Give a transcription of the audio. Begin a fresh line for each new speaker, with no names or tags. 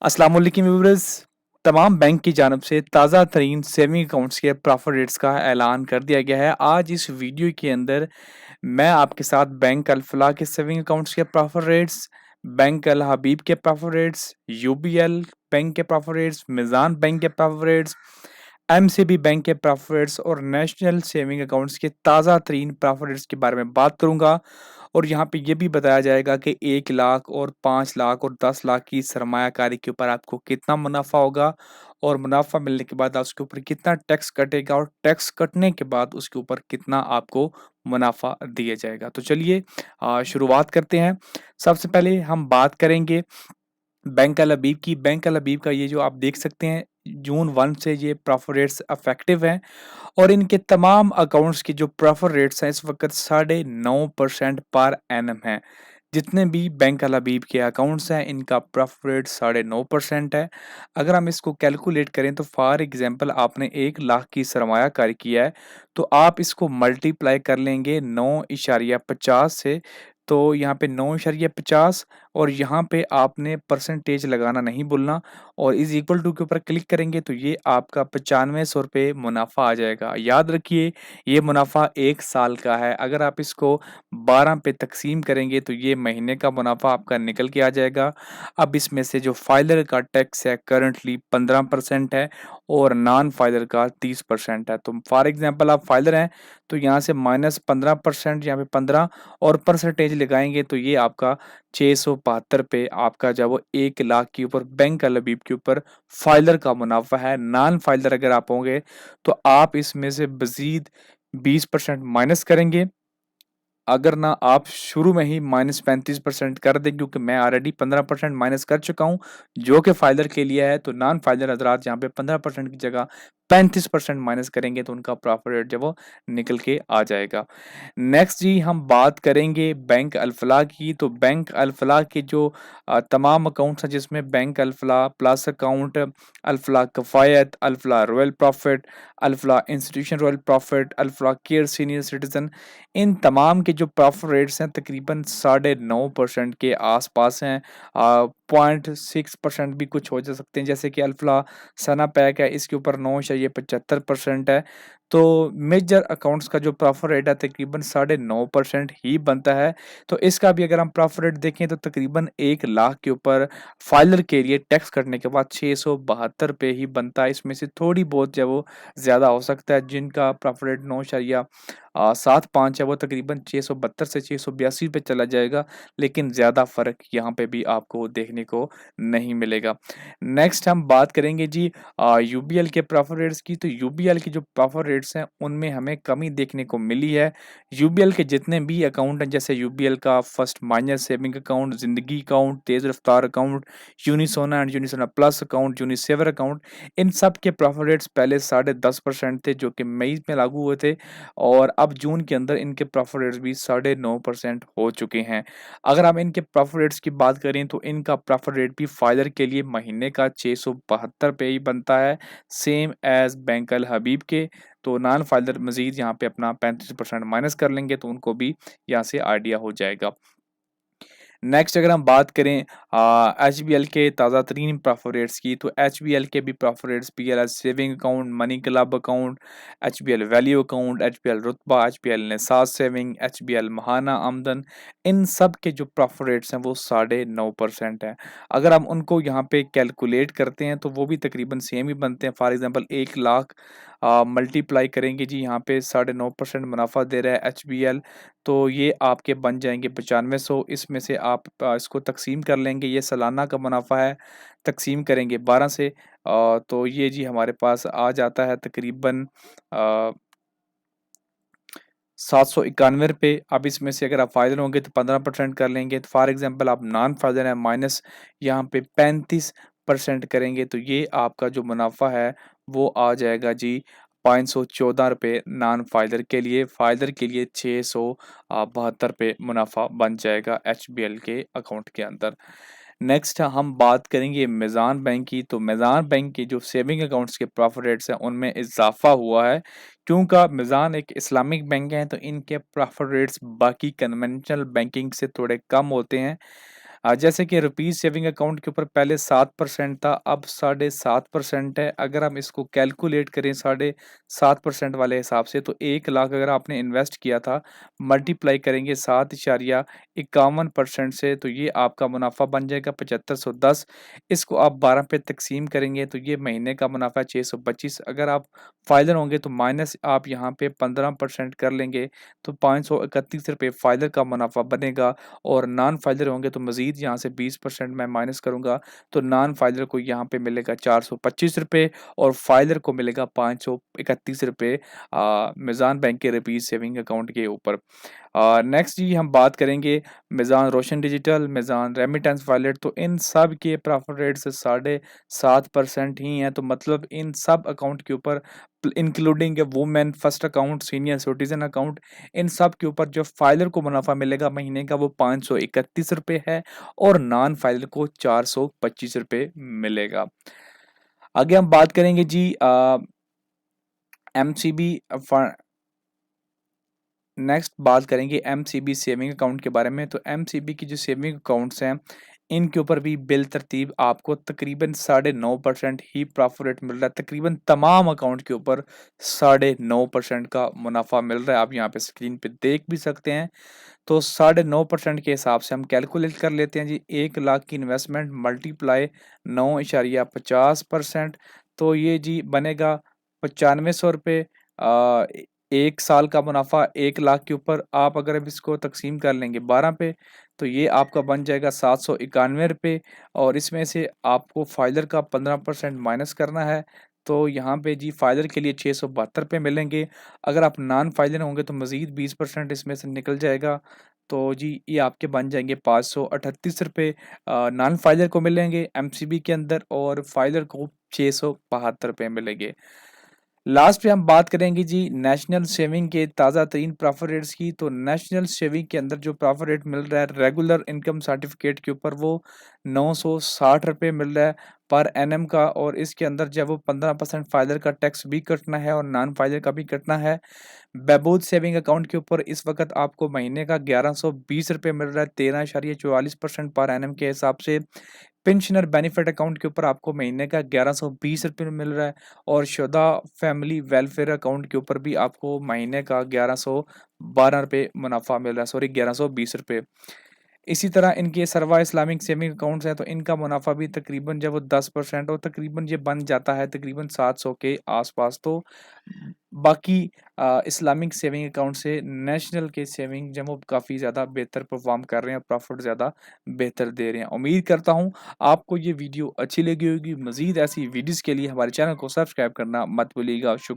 अस्सलाम वालेकुम व्यूअर्स। तमाम बैंक की जानब से ताज़ा तरीन सेविंग अकाउंट्स के प्रॉफिट रेट्स का ऐलान कर दिया गया है। आज इस वीडियो के अंदर मैं आपके साथ बैंक अल फलाह के सेविंग अकाउंट्स के प्रॉफिट रेट्स, बैंक अल हबीब के प्रॉफिट रेट्स, यूबीएल बैंक के प्रॉफिट रेट्स, मिज़ान बैंक के प्रॉफिट रेट्स, एमसीबी बैंक के प्रॉफिट रेट्स और नेशनल सेविंग अकाउंट्स के ताज़ा तरीन प्रॉफिट रेट्स के बारे में बात करूँगा। और यहाँ पे ये भी बताया जाएगा कि 1 लाख और 5 लाख और 10 लाख की सरमायाकारी के ऊपर आपको कितना मुनाफ़ा होगा और मुनाफ़ा मिलने के बाद उसके ऊपर कितना टैक्स कटेगा और टैक्स कटने के बाद उसके ऊपर कितना आपको मुनाफ़ा दिया जाएगा। तो चलिए शुरुआत करते हैं। सबसे पहले हम बात करेंगे बैंक अल हबीब की। बैंक अल हबीब का ये जो आप देख सकते हैं जून 1 से ये प्रॉफिट रेट्स इफेक्टिव हैं और इनके तमाम अकाउंट्स की जो प्रॉफिट रेट्स हैं इस वक़्त 9.5% पर एनम हैं। जितने भी बैंक अल हबीब के अकाउंट्स हैं इनका प्रॉफिट रेट 9.5% है। अगर हम इसको कैलकुलेट करें तो फॉर एग्ज़ाम्पल आपने 1 लाख की सरमायाकारी किया है, तो आप इसको मल्टीप्लाई कर लेंगे 9.50 से, तो यहाँ पे 9.50 और यहाँ पे आपने परसेंटेज लगाना नहीं भूलना और इज़ इक्वल टू के ऊपर क्लिक करेंगे तो ये आपका 9500 रुपये मुनाफ़ा आ जाएगा। याद रखिए ये मुनाफ़ा 1 साल का है। अगर आप इसको 12 पे तक़सीम करेंगे तो ये महीने का मुनाफ़ा आपका निकल के आ जाएगा। अब इसमें से जो फाइलर का टैक्स है करंटली 15% है और नॉन फाइलर का 30% है। तो फॉर एग्ज़ाम्पल आप फाइलर हैं तो यहाँ से -15% यहाँ पे 15 और परसेंटेज लगाएँगे तो ये आपका 672 पे आपका जब वो 1 लाख के ऊपर बैंक अल हबीब के ऊपर फाइलर का मुनाफ़ा है। नॉन फाइलर अगर आप होंगे तो आप इसमें से मज़ीद 20% माइनस करेंगे। अगर ना आप शुरू में ही -35% कर दें क्योंकि मैं ऑलरेडी 15% माइनस कर चुका हूँ, जो कि फाइलर के लिए है, तो नॉन फाइलर हज़रात यहाँ पे 15% की जगह 35% माइनस करेंगे तो उनका प्रॉफिट रेट जो वो निकल के आ जाएगा। नेक्स्ट जी हम बात करेंगे बैंक अल फलाह की, तो बैंक अल फलाह के जो तमाम अकाउंट्स हैं जिसमें बैंक अल फलाह प्लस अकाउंट, अल फलाह कफ़ायत, अल फलाह रॉयल प्रॉफिट, अल फलाह इंस्टीट्यूशन रॉयल प्रॉफिट, अल फलाह केयर सीनियर सिटीज़न, इन तमाम के जो प्रॉफिट रेट्स हैं तकरीबन 9.5% के आसपास हैं। 0.6% भी कुछ हो जा सकते हैं, जैसे कि अल्फ़ला सना पैक है इसके ऊपर 9.75% है। तो मेजर अकाउंट्स का जो प्रॉफिट रेट है तकरीबन 9.5% ही बनता है। तो इसका भी अगर हम प्रॉफिट रेट देखें तो तकरीबन 1 लाख के ऊपर फाइलर के लिए टैक्स कटने के बाद 672 पे ही बनता है। इसमें से थोड़ी बहुत जो है वो ज़्यादा हो सकता है, जिनका प्रॉफिट रेट 9.75 है वो तकरीबन 672 से 682 पे चला जाएगा, लेकिन ज़्यादा फ़र्क यहाँ पे भी आपको देखने को नहीं मिलेगा। नेक्स्ट हम बात करेंगे जी यूबीएल के प्रॉफिट रेट्स की, तो यूबीएल की जो प्रॉफिट रेट्स हैं उनमें हमें कमी देखने को मिली है। यूबीएल के जितने भी अकाउंट हैं जैसे यूबीएल का first minor saving account, Zindagi account, Tez Raftar account, Unisona and Unisona plus account, Unisaver account, इन सब के प्रॉफिट रेट्स पहले 10.5% थे जो कि मई में लागू हुए थे और अब जून के अंदर इनके प्रॉफिट रेट्स भी 9.5% हो चुके हैं। अगर हम इनके प्रॉफिट रेट्स की बात करें तो इनका प्रॉफिट रेट भी फाइलर के लिए महीने का 672 पे ही बनता है, सेम एज़ बैंक अल हबीब के। तो नॉन फाइलर मज़ीद यहाँ पे अपना 35% माइनस कर लेंगे तो उनको भी यहाँ से आइडिया हो जाएगा। नेक्स्ट अगर हम बात करें एचबीएल के ताज़ा तरीन प्रॉफिट रेट्स की, तो एचबीएल के भी profit rates PL saving account, money club account, HBL value account, HBL रुतबा, एचबीएल निसार सेविंग, एचबीएल महाना आमदन, इन सब के जो प्रॉफिट रेट्स हैं वो 9.5% हैं। अगर हम उनको यहाँ पे कैलकुलेट करते हैं तो वो भी तकरीबन सेम ही बनते हैं। फॉर एग्जांपल 1 लाख मल्टीप्लाई करेंगे जी, यहाँ पे 9.5% मुनाफा दे रहा है एचबीएल, तो ये आपके बन जाएँगे 9500। इसमें से आप इसको तक़सीम कर लेंगे, ये सालाना का मुनाफ़ा है, तक़सीम करेंगे 12 से तो ये जी हमारे पास आ जाता है तकरीबन अ, 791 अब इसमें से अगर आप फ़ाइज़र होंगे तो 15% कर लेंगे, तो फॉर एग्ज़ाम्पल आप नॉन फ़ाइज़र हैं माइनस यहाँ पे 35% करेंगे तो ये आपका जो मुनाफ़ा है वो आ जाएगा जी ₹514 नॉन फ़ाइज़र के लिए, फ़ाइज़र के लिए 672 पे मुनाफ़ा बन जाएगा एचबीएल के अकाउंट के अंदर। नेक्स्ट हम बात करेंगे मिज़ान बैंक की, तो मिज़ान बैंक के जो सेविंग अकाउंट्स के प्रॉफिट रेट्स हैं उनमें इज़ाफ़ा हुआ है। क्योंकि मिज़ान एक इस्लामिक बैंक है तो इनके प्रॉफिट रेट्स बाकी कन्वेंशनल बैंकिंग से थोड़े कम होते हैं। जैसे कि रुपीज़ सेविंग अकाउंट के ऊपर पहले 7% था, अब 7.5% है। अगर हम इसको कैलकुलेट करें 7.5% वाले हिसाब से, तो 1 लाख अगर आपने इन्वेस्ट किया था, मल्टीप्लाई करेंगे 7.51% से, तो ये आपका मुनाफ़ा बन जाएगा 7510। इसको आप 12 पे तक़सीम करेंगे तो ये महीने का मुनाफ़ा 625। अगर आप फ़ाइलर होंगे तो माइनस आप यहाँ पे 15% कर लेंगे, तो ₹531 फ़ाइलर का मुनाफ़ा बनेगा। और नॉन फाइलर होंगे तो मज़ीद यहाँ से 20% मैं माइनस करूँगा, तो नॉन फाइलर को यहाँ पे मिलेगा ₹425 और फाइलर को मिलेगा ₹531 मीज़ान बैंक के रुपीज़ सेविंग अकाउंट के ऊपर। नेक्स्ट जी हम बात करेंगे मीज़ान रोशन डिजिटल, मीज़ान रेमिटेंस वॉलेट, तो इन सब के प्रॉफिट रेट्स 7.5% ही हैं, तो मतलब इन सब अकाउंट के ऊपर including women first account, senior citizen account, इन सब के ऊपर जो फाइलर को मुनाफ़ा मिलेगा महीने का वो ₹531 है और नॉन फाइलर को ₹425 मिलेगा। आगे हम बात करेंगे जी एमसीबी फ नेक्स्ट बात करेंगे एमसीबी सेविंग अकाउंट के बारे में। तो एमसीबी की जो सेविंग अकाउंट्स हैं, इनके ऊपर भी बिल-तरतीब आपको तकरीबन 9.5% ही प्रॉफिट रेट मिल रहा है। तकरीबन तमाम अकाउंट के ऊपर 9.5% का मुनाफ़ा मिल रहा है। आप यहाँ पे स्क्रीन पे देख भी सकते हैं। तो 9.5% के हिसाब से हम कैलकुलेट कर लेते हैं जी, 1 लाख की इन्वेस्टमेंट मल्टीप्लाई 9.50%, तो ये जी बनेगा ₹9500। 1 साल का मुनाफ़ा 1 लाख के ऊपर आप अगर अब इसको तक़सीम कर लेंगे 12 पे, तो ये आपका बन जाएगा ₹791 और इसमें से आपको फाइलर का 15% माइनस करना है। तो यहाँ पे जी फाइलर के लिए ₹672 मिलेंगे। अगर आप नॉन फाइलर होंगे तो मज़ीद 20% इसमें से निकल जाएगा। तो जी ये आपके बन जाएँगे ₹538 नॉन फाइलर को मिलेंगे एमसीबी के अंदर और फाइलर को ₹672 मिलेंगे। लास्ट पे हम बात करेंगे जी नेशनल सेविंग के ताज़ा तरीन प्रॉफिट रेट्स की। तो नेशनल सेविंग के अंदर जो प्रॉफिट रेट मिल रहा है रेगुलर इनकम सर्टिफिकेट के ऊपर वो ₹960 मिल रहा है पर एनम का, और इसके अंदर जब वो 15% फाइलर का टैक्स भी कटना है और नॉन फाइलर का भी कटना है। बहबूद सेविंग अकाउंट के ऊपर इस वक्त आपको महीने का ₹1120 मिल रहा है 13.44% पर एनम के हिसाब से। पेंशनर बेनिफिट अकाउंट के ऊपर आपको महीने का ₹1120 मिल रहा है और शुदा फैमिली वेलफेयर अकाउंट के ऊपर भी आपको महीने का ₹1112 मुनाफा मिल रहा है, सॉरी ₹1120। इसी तरह इनके सरवा इस्लामिक सेविंग अकाउंट्स हैं तो इनका मुनाफा भी तकरीबन जब वो 10% और तकरीबन ये बन जाता है तकरीबन 700 के आसपास। तो बाकी इस्लामिक सेविंग अकाउंट से नेशनल के सेविंग जो वो काफ़ी ज़्यादा बेहतर परफॉर्म कर रहे हैं, प्रॉफिट ज़्यादा बेहतर दे रहे हैं। उम्मीद करता हूँ आपको ये वीडियो अच्छी लगी होगी। मज़ीद ऐसी वीडियोज़ के लिए हमारे चैनल को सब्सक्राइब करना मत भूलिएगा।